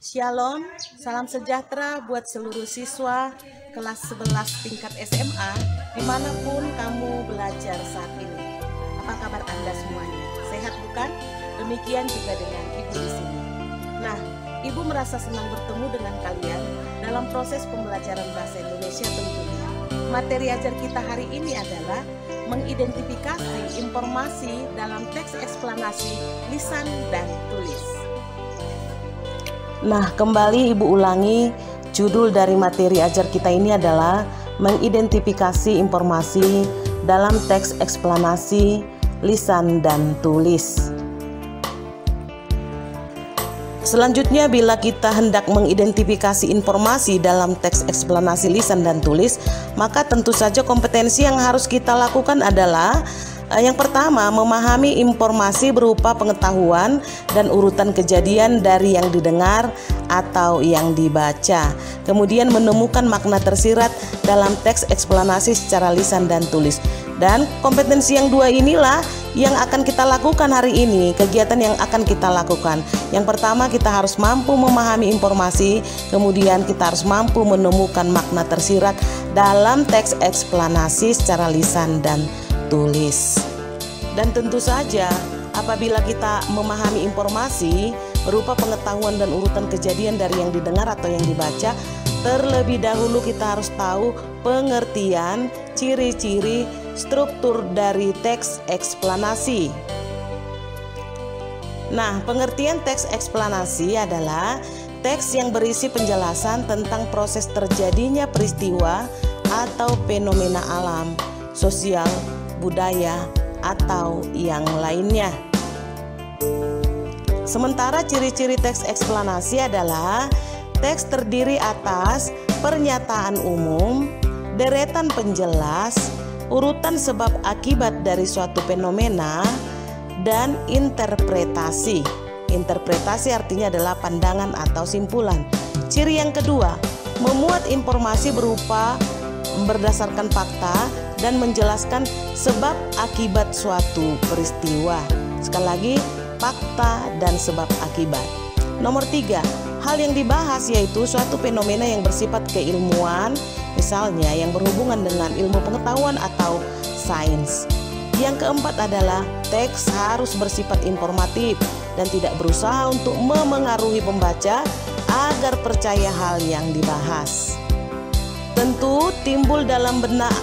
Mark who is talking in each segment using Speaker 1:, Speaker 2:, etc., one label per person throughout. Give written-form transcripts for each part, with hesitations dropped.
Speaker 1: Shalom, salam sejahtera buat seluruh siswa kelas 11 tingkat SMA dimanapun kamu belajar saat ini. Apa kabar Anda semuanya? Sehat bukan? Demikian juga dengan Ibu di sini. Nah, Ibu merasa senang bertemu dengan kalian dalam proses pembelajaran bahasa Indonesia tentunya. Materi ajar kita hari ini adalah mengidentifikasi informasi dalam teks eksplanasi lisan dan tulis. Nah, kembali Ibu ulangi, judul dari materi ajar kita ini adalah mengidentifikasi informasi dalam teks eksplanasi lisan dan tulis. Selanjutnya, bila kita hendak mengidentifikasi informasi dalam teks eksplanasi lisan dan tulis, maka tentu saja kompetensi yang harus kita lakukan adalah yang pertama, memahami informasi berupa pengetahuan dan urutan kejadian dari yang didengar atau yang dibaca. Kemudian menemukan makna tersirat dalam teks eksplanasi secara lisan dan tulis. Dan kompetensi yang dua inilah yang akan kita lakukan hari ini, kegiatan yang akan kita lakukan. Yang pertama, kita harus mampu memahami informasi, kemudian kita harus mampu menemukan makna tersirat dalam teks eksplanasi secara lisan dan tulis. Dan tentu saja apabila kita memahami informasi berupa pengetahuan dan urutan kejadian dari yang didengar atau yang dibaca, terlebih dahulu kita harus tahu pengertian, ciri-ciri, struktur dari teks eksplanasi. Nah, pengertian teks eksplanasi adalah teks yang berisi penjelasan tentang proses terjadinya peristiwa atau fenomena alam, sosial, budaya, atau yang lainnya. Sementara ciri-ciri teks eksplanasi adalah teks terdiri atas pernyataan umum, deretan penjelas, urutan sebab akibat dari suatu fenomena, dan interpretasi. Interpretasi artinya adalah pandangan atau simpulan. Ciri yang kedua, memuat informasi berupa berdasarkan fakta dan menjelaskan sebab akibat suatu peristiwa. Sekali lagi, fakta dan sebab akibat. Nomor 3, hal yang dibahas yaitu suatu fenomena yang bersifat keilmuan, misalnya yang berhubungan dengan ilmu pengetahuan atau sains. Yang keempat adalah teks harus bersifat informatif dan tidak berusaha untuk memengaruhi pembaca agar percaya hal yang dibahas. Tentu timbul dalam benak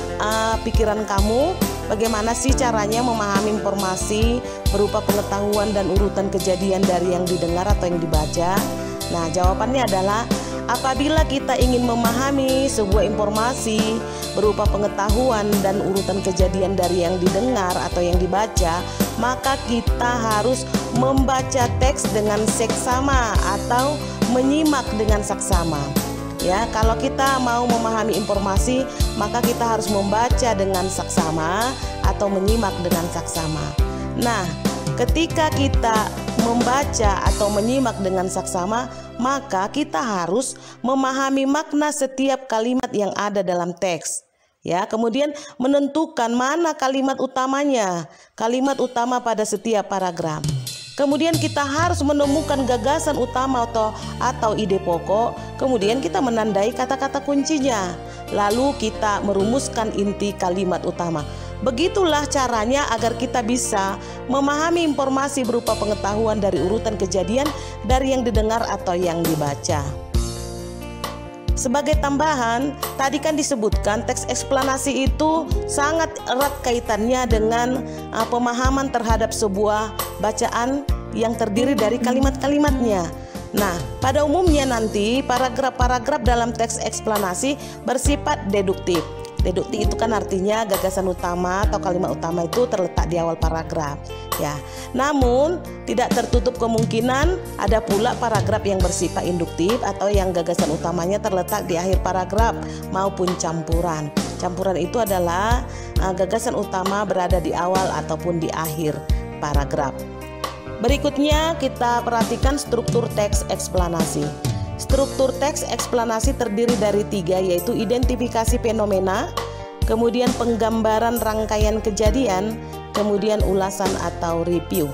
Speaker 1: pikiran kamu, bagaimana sih caranya memahami informasi berupa pengetahuan dan urutan kejadian dari yang didengar atau yang dibaca? Nah, jawabannya adalah apabila kita ingin memahami sebuah informasi berupa pengetahuan dan urutan kejadian dari yang didengar atau yang dibaca, maka kita harus membaca teks dengan seksama atau menyimak dengan saksama. Ya, kalau kita mau memahami informasi, maka kita harus membaca dengan saksama atau menyimak dengan saksama. Nah, ketika kita membaca atau menyimak dengan saksama, maka kita harus memahami makna setiap kalimat yang ada dalam teks. Ya, kemudian menentukan mana kalimat utamanya, kalimat utama pada setiap paragraf. Kemudian kita harus menemukan gagasan utama atau ide pokok. Kemudian kita menandai kata-kata kuncinya. Lalu kita merumuskan inti kalimat utama. Begitulah caranya agar kita bisa memahami informasi berupa pengetahuan dari urutan kejadian dari yang didengar atau yang dibaca. Sebagai tambahan, tadi kan disebutkan teks eksplanasi itu sangat erat kaitannya dengan pemahaman terhadap sebuah bacaan yang terdiri dari kalimat-kalimatnya. Nah, pada umumnya nanti paragraf-paragraf dalam teks eksplanasi bersifat deduktif. Deduktif itu kan artinya gagasan utama atau kalimat utama itu terletak di awal paragraf. Ya, namun tidak tertutup kemungkinan ada pula paragraf yang bersifat induktif atau yang gagasan utamanya terletak di akhir paragraf maupun campuran. Campuran itu adalah gagasan utama berada di awal ataupun di akhir paragraf. Berikutnya kita perhatikan struktur teks eksplanasi. Struktur teks eksplanasi terdiri dari 3, yaitu identifikasi fenomena, kemudian penggambaran rangkaian kejadian, kemudian ulasan atau review.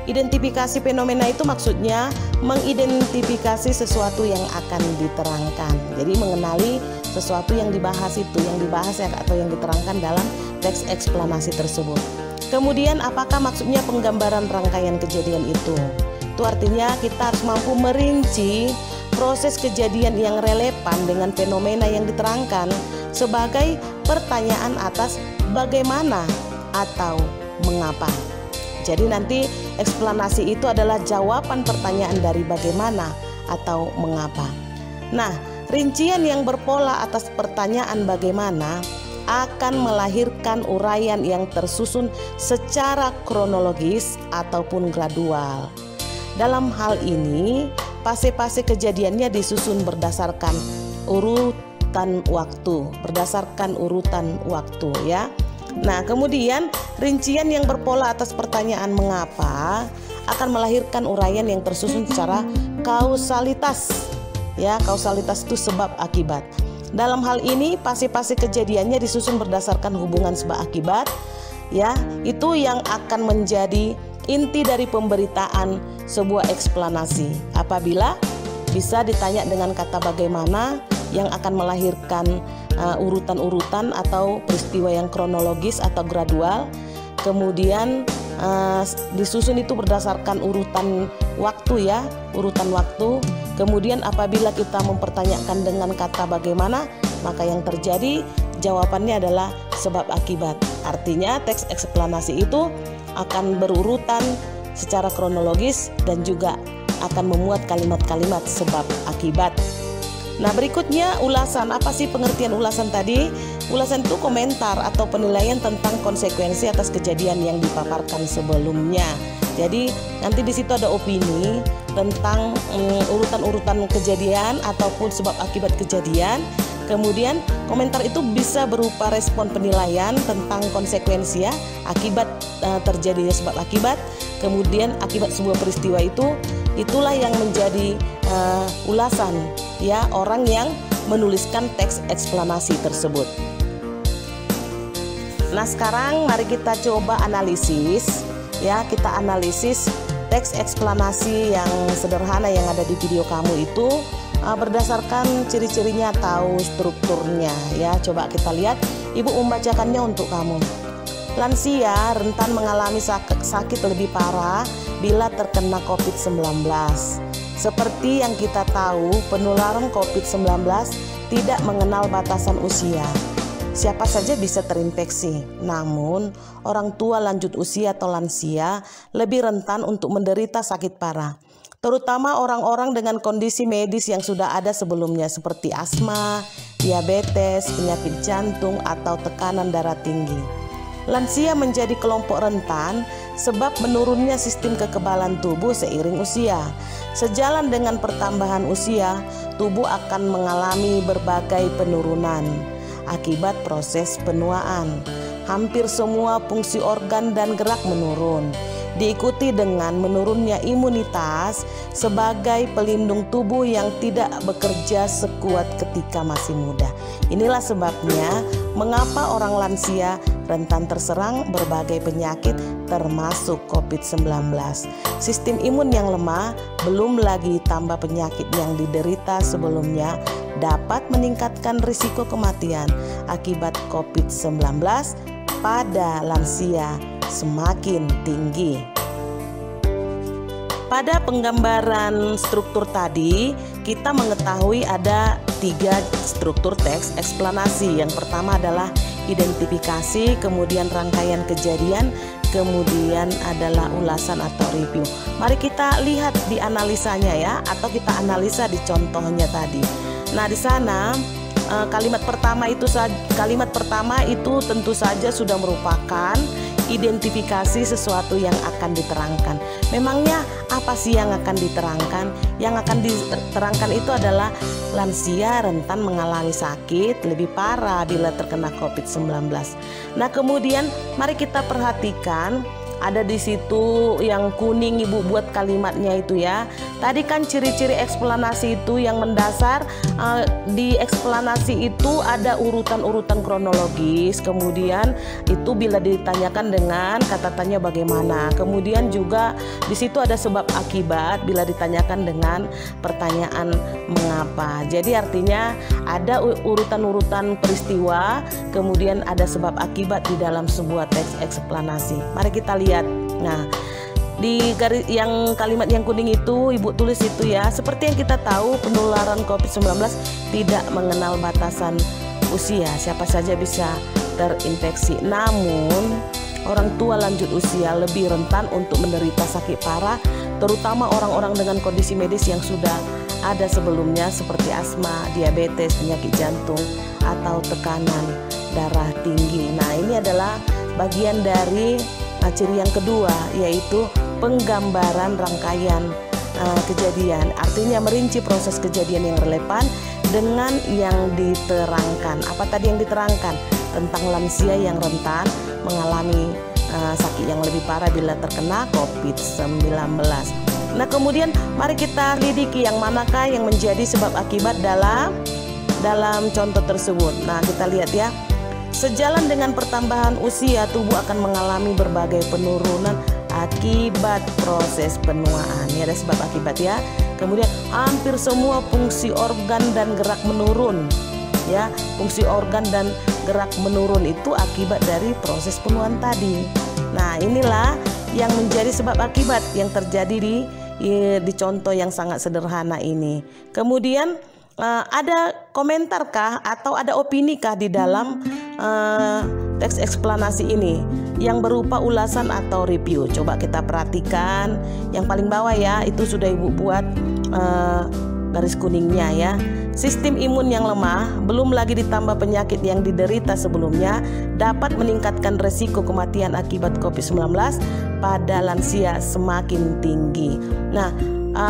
Speaker 1: Identifikasi fenomena itu maksudnya mengidentifikasi sesuatu yang akan diterangkan. Jadi mengenali sesuatu yang dibahas atau yang diterangkan dalam teks eksplanasi tersebut. Kemudian apakah maksudnya penggambaran rangkaian kejadian itu? Itu artinya kita harus mampu merinci proses kejadian yang relevan dengan fenomena yang diterangkan sebagai pertanyaan atas bagaimana atau mengapa. Jadi nanti eksplanasi itu adalah jawaban pertanyaan dari bagaimana atau mengapa. Nah, rincian yang berpola atas pertanyaan bagaimana akan melahirkan uraian yang tersusun secara kronologis ataupun gradual. Dalam hal ini, fase-fase kejadiannya disusun berdasarkan urutan waktu, ya. Nah, kemudian rincian yang berpola atas pertanyaan mengapa akan melahirkan uraian yang tersusun secara kausalitas. Ya, kausalitas itu sebab akibat. Dalam hal ini fase-fase kejadiannya disusun berdasarkan hubungan sebab akibat, ya. Itu yang akan menjadi inti dari pemberitaan sebuah eksplanasi. Apabila bisa ditanya dengan kata bagaimana yang akan melahirkan urutan-urutan atau peristiwa yang kronologis atau gradual, kemudian disusun itu berdasarkan urutan waktu, ya, urutan waktu. Kemudian apabila kita mempertanyakan dengan kata bagaimana, maka yang terjadi jawabannya adalah sebab akibat. Artinya teks eksplanasi itu akan berurutan secara kronologis dan juga akan memuat kalimat-kalimat sebab akibat. Nah, berikutnya ulasan. Apa sih pengertian ulasan tadi? Ulasan itu komentar atau penilaian tentang konsekuensi atas kejadian yang dipaparkan sebelumnya. Jadi nanti di situ ada opini tentang urutan-urutan kejadian ataupun sebab akibat kejadian. Kemudian komentar itu bisa berupa respon penilaian tentang konsekuensi, ya, akibat terjadinya sebab akibat. Kemudian akibat sebuah peristiwa itulah yang menjadi ulasan, ya, orang yang menuliskan teks eksplanasi tersebut. Nah, sekarang mari kita coba analisis, ya, kita analisis teks eksplanasi yang sederhana yang ada di video kamu itu berdasarkan ciri-cirinya atau strukturnya, ya. Coba kita lihat, Ibu membacakannya untuk kamu. Lansia rentan mengalami sakit lebih parah bila terkena COVID-19. Seperti yang kita tahu, penularan COVID-19 tidak mengenal batasan usia. Siapa saja bisa terinfeksi. Namun, orang tua lanjut usia atau lansia lebih rentan untuk menderita sakit parah, terutama orang-orang dengan kondisi medis yang sudah ada sebelumnya seperti asma, diabetes, penyakit jantung, atau tekanan darah tinggi. Lansia menjadi kelompok rentan sebab menurunnya sistem kekebalan tubuh seiring usia. Sejalan dengan pertambahan usia, tubuh akan mengalami berbagai penurunan akibat proses penuaan. Hampir semua fungsi organ dan gerak menurun, diikuti dengan menurunnya imunitas sebagai pelindung tubuh yang tidak bekerja sekuat ketika masih muda. Inilah sebabnya mengapa orang lansia rentan terserang berbagai penyakit termasuk COVID-19. Sistem imun yang lemah, belum lagi tambah penyakit yang diderita sebelumnya, dapat meningkatkan risiko kematian akibat COVID-19 pada lansia semakin tinggi. Pada penggambaran struktur tadi, kita mengetahui ada 3 struktur teks eksplanasi. Yang pertama adalah identifikasi, kemudian rangkaian kejadian, kemudian adalah ulasan atau review. Mari kita lihat di analisanya, ya, atau kita analisa di contohnya tadi. Nah, di sana kalimat pertama itu tentu saja sudah merupakan identifikasi sesuatu yang akan diterangkan. Memangnya apa sih yang akan diterangkan? Yang akan diterangkan itu adalah lansia rentan mengalami sakit lebih parah bila terkena COVID-19. Nah, kemudian mari kita perhatikan ada di situ yang kuning Ibu buat kalimatnya itu ya. Tadi kan ciri-ciri eksplanasi itu yang mendasar, di eksplanasi itu ada urutan-urutan kronologis, kemudian itu bila ditanyakan dengan kata tanya bagaimana. Kemudian juga di situ ada sebab akibat bila ditanyakan dengan pertanyaan mengapa. Jadi artinya ada urutan-urutan peristiwa, kemudian ada sebab akibat di dalam sebuah teks eksplanasi. Mari kita lihat. Nah, di garis yang kalimat yang kuning itu Ibu tulis itu ya, seperti yang kita tahu penularan COVID-19 tidak mengenal batasan usia, siapa saja bisa terinfeksi. Namun orang tua lanjut usia lebih rentan untuk menderita sakit parah, terutama orang-orang dengan kondisi medis yang sudah ada sebelumnya seperti asma, diabetes, penyakit jantung, atau tekanan darah tinggi. Nah, ini adalah bagian dari ciri yang kedua, yaitu penggambaran rangkaian kejadian. Artinya merinci proses kejadian yang relevan dengan yang diterangkan. Apa tadi yang diterangkan? Tentang lansia yang rentan mengalami sakit yang lebih parah bila terkena COVID-19. Nah, kemudian mari kita lidiki yang manakah yang menjadi sebab akibat dalam contoh tersebut. Nah, kita lihat ya. Sejalan dengan pertambahan usia, tubuh akan mengalami berbagai penurunan akibat proses penuaan. Ini ada sebab akibat ya. Kemudian hampir semua fungsi organ dan gerak menurun. Ya, fungsi organ dan gerak menurun itu akibat dari proses penuaan tadi. Nah, inilah yang menjadi sebab akibat yang terjadi di contoh yang sangat sederhana ini. Kemudian ada komentarkah atau ada opinikah di dalam teks eksplanasi ini yang berupa ulasan atau review? Coba kita perhatikan yang paling bawah ya, itu sudah Ibu buat garis kuningnya ya. Sistem imun yang lemah, belum lagi ditambah penyakit yang diderita sebelumnya, dapat meningkatkan resiko kematian akibat COVID-19 pada lansia semakin tinggi. Nah,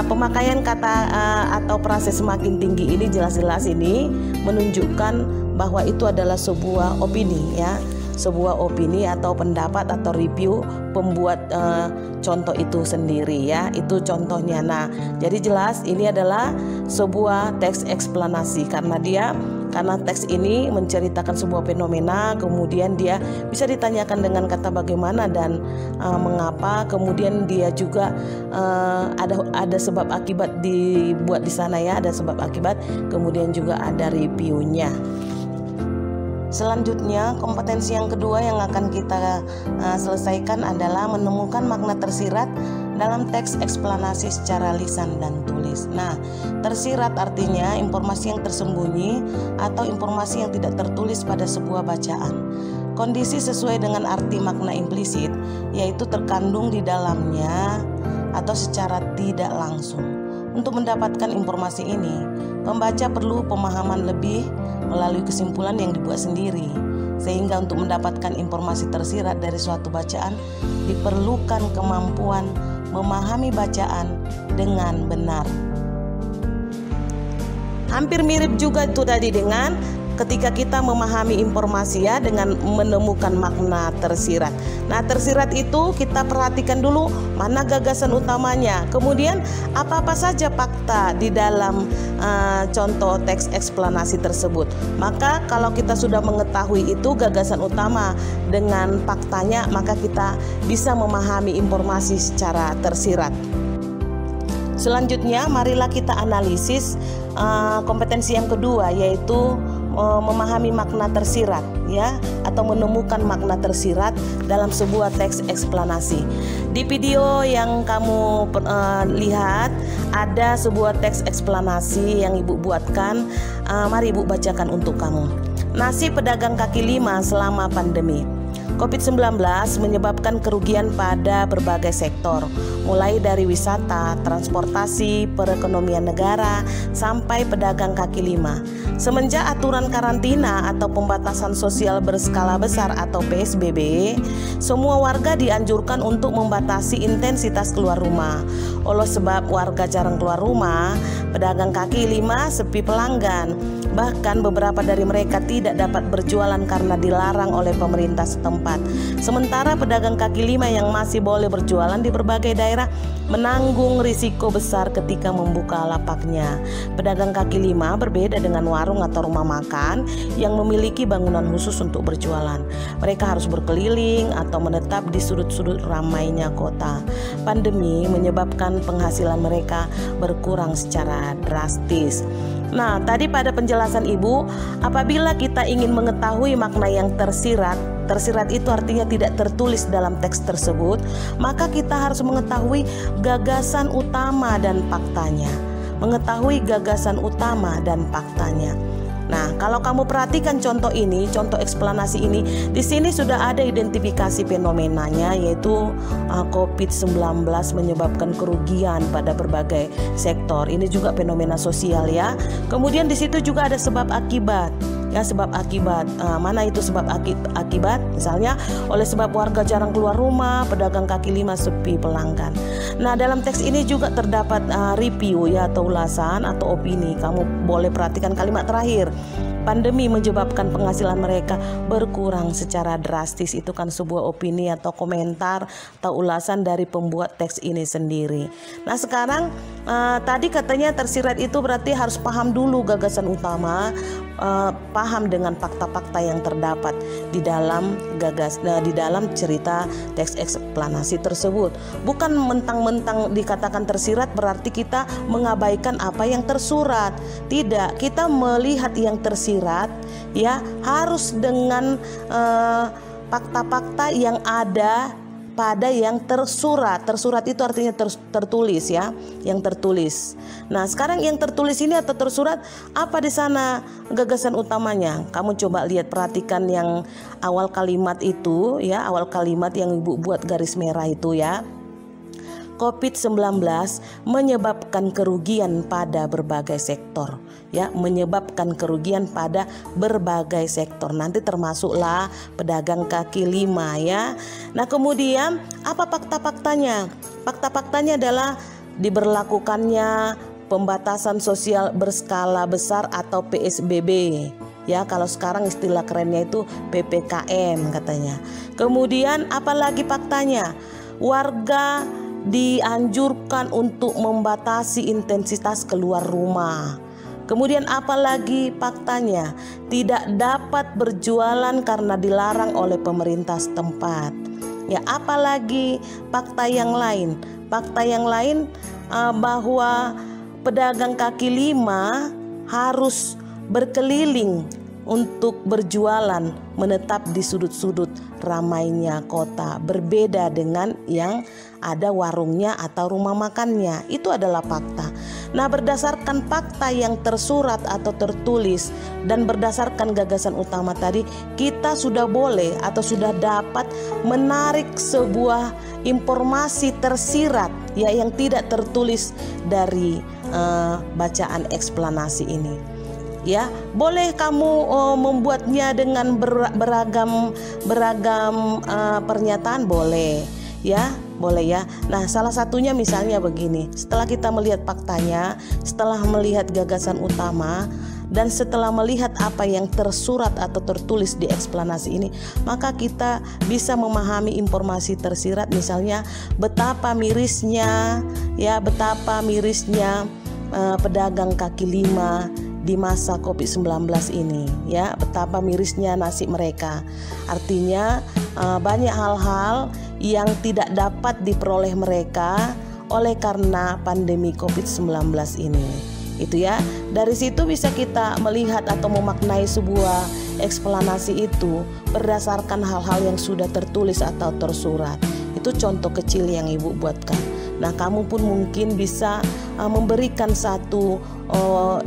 Speaker 1: pemakaian kata atau frase semakin tinggi ini jelas-jelas ini menunjukkan bahwa itu adalah sebuah opini ya, sebuah opini atau pendapat atau review pembuat contoh itu sendiri ya, itu contohnya. Nah, jadi jelas ini adalah sebuah teks eksplanasi karena teks ini menceritakan sebuah fenomena, kemudian dia bisa ditanyakan dengan kata bagaimana dan mengapa, kemudian dia juga ada sebab akibat dibuat di sana ya, ada sebab akibat, kemudian juga ada reviewnya. Selanjutnya, kompetensi yang kedua yang akan kita selesaikan adalah menemukan makna tersirat dalam teks eksplanasi secara lisan dan tulis. Nah, tersirat artinya informasi yang tersembunyi atau informasi yang tidak tertulis pada sebuah bacaan. Kondisi sesuai dengan arti makna implisit, yaitu terkandung di dalamnya atau secara tidak langsung. Untuk mendapatkan informasi ini, pembaca perlu pemahaman lebih melalui kesimpulan yang dibuat sendiri. Sehingga untuk mendapatkan informasi tersirat dari suatu bacaan, diperlukan kemampuan memahami bacaan dengan benar. Hampir mirip juga itu tadi dengan ketika kita memahami informasi ya, dengan menemukan makna tersirat. Nah, tersirat itu kita perhatikan dulu mana gagasan utamanya, kemudian apa-apa saja fakta di dalam contoh teks eksplanasi tersebut. Maka kalau kita sudah mengetahui itu gagasan utama dengan faktanya, maka kita bisa memahami informasi secara tersirat. Selanjutnya, marilah kita analisis kompetensi yang kedua, yaitu memahami makna tersirat ya, atau menemukan makna tersirat dalam sebuah teks eksplanasi. Di video yang kamu lihat ada sebuah teks eksplanasi yang Ibu buatkan. Mari Ibu bacakan untuk kamu. Nasib pedagang kaki lima selama pandemi. COVID-19 menyebabkan kerugian pada berbagai sektor, mulai dari wisata, transportasi, perekonomian negara, sampai pedagang kaki lima. Semenjak aturan karantina atau pembatasan sosial berskala besar atau PSBB, semua warga dianjurkan untuk membatasi intensitas keluar rumah. Oleh sebab warga jarang keluar rumah, Pedagang kaki lima sepi pelanggan. Bahkan beberapa dari mereka tidak dapat berjualan karena dilarang oleh pemerintah setempat. Sementara pedagang kaki lima yang masih boleh berjualan di berbagai daerah menanggung risiko besar ketika membuka lapaknya. Pedagang kaki lima berbeda dengan warung atau rumah makan yang memiliki bangunan khusus untuk berjualan. Mereka harus berkeliling atau menetap di sudut-sudut ramainya kota. Pandemi menyebabkan penghasilan mereka berkurang secara drastis. Nah, tadi pada penjelasan Ibu, apabila kita ingin mengetahui makna yang tersirat itu artinya tidak tertulis dalam teks tersebut, maka kita harus mengetahui gagasan utama dan faktanya. Nah, kalau kamu perhatikan contoh ini, contoh eksplanasi ini, di sini sudah ada identifikasi fenomenanya, yaitu COVID-19 menyebabkan kerugian pada berbagai sektor. Ini juga fenomena sosial ya. Kemudian di situ juga ada sebab akibat. Ya, sebab akibat. Mana itu sebab akibat? Misalnya oleh sebab warga jarang keluar rumah, pedagang kaki lima sepi pelanggan. Nah, dalam teks ini juga terdapat review ya, atau ulasan atau opini. Kamu boleh perhatikan kalimat terakhir. Pandemi menyebabkan penghasilan mereka berkurang secara drastis. Itu kan sebuah opini atau komentar atau ulasan dari pembuat teks ini sendiri. Nah, sekarang tadi katanya tersirat itu berarti harus paham dulu gagasan utama, paham dengan fakta-fakta yang terdapat di dalam cerita teks eksplanasi tersebut. Bukan mentang-mentang dikatakan tersirat berarti kita mengabaikan apa yang tersurat. Tidak, kita melihat yang tersirat ya harus dengan fakta-fakta yang ada pada yang tersurat. Tersurat itu artinya tertulis ya, yang tertulis. Nah, sekarang yang tertulis ini atau tersurat, apa di sana gagasan utamanya? Kamu coba lihat, perhatikan yang awal kalimat itu ya, awal kalimat yang Ibu buat garis merah itu ya. COVID-19 menyebabkan kerugian pada berbagai sektor ya, menyebabkan kerugian pada berbagai sektor. Nanti termasuklah pedagang kaki lima ya. Nah, kemudian apa fakta-faktanya? Fakta-faktanya adalah diberlakukannya pembatasan sosial berskala besar atau PSBB. Ya, kalau sekarang istilah kerennya itu PPKM katanya. Kemudian apalagi faktanya? Warga dianjurkan untuk membatasi intensitas keluar rumah. Kemudian apalagi faktanya? Tidak dapat berjualan karena dilarang oleh pemerintah setempat. Ya, apalagi fakta yang lain? Fakta yang lain bahwa pedagang kaki lima harus berkeliling untuk berjualan, menetap di sudut-sudut ramainya kota, berbeda dengan yang ada warungnya atau rumah makannya. Itu adalah fakta. Nah, berdasarkan fakta yang tersurat atau tertulis dan berdasarkan gagasan utama tadi, kita sudah boleh atau sudah dapat menarik sebuah informasi tersirat ya, yang tidak tertulis dari bacaan eksplanasi ini. Ya, boleh kamu membuatnya dengan beragam pernyataan, boleh ya, boleh ya. Nah, salah satunya misalnya begini, setelah kita melihat faktanya, setelah melihat gagasan utama, dan setelah melihat apa yang tersurat atau tertulis di eksplanasi ini, maka kita bisa memahami informasi tersirat. Misalnya betapa mirisnya pedagang kaki lima di masa COVID-19 ini ya, betapa mirisnya nasib mereka. Artinya banyak hal-hal yang tidak dapat diperoleh mereka oleh karena pandemi COVID-19 ini. Itu ya. Dari situ bisa kita melihat atau memaknai sebuah eksplanasi itu berdasarkan hal-hal yang sudah tertulis atau tersurat. Itu contoh kecil yang Ibu buatkan. Nah, kamu pun mungkin bisa memberikan satu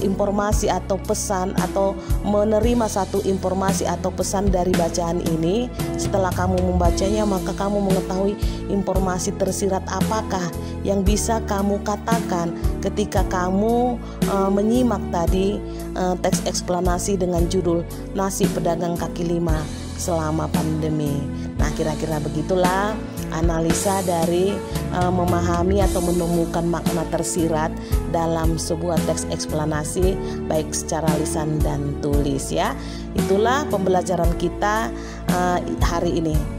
Speaker 1: informasi atau pesan, atau menerima satu informasi atau pesan dari bacaan ini. Setelah kamu membacanya, maka kamu mengetahui informasi tersirat apakah yang bisa kamu katakan ketika kamu menyimak tadi teks eksplanasi dengan judul Nasib Pedagang Kaki Lima Selama Pandemi. Nah, kira-kira begitulah analisa dari memahami atau menemukan makna tersirat dalam sebuah teks eksplanasi baik secara lisan dan tulis ya. Itulah pembelajaran kita hari ini.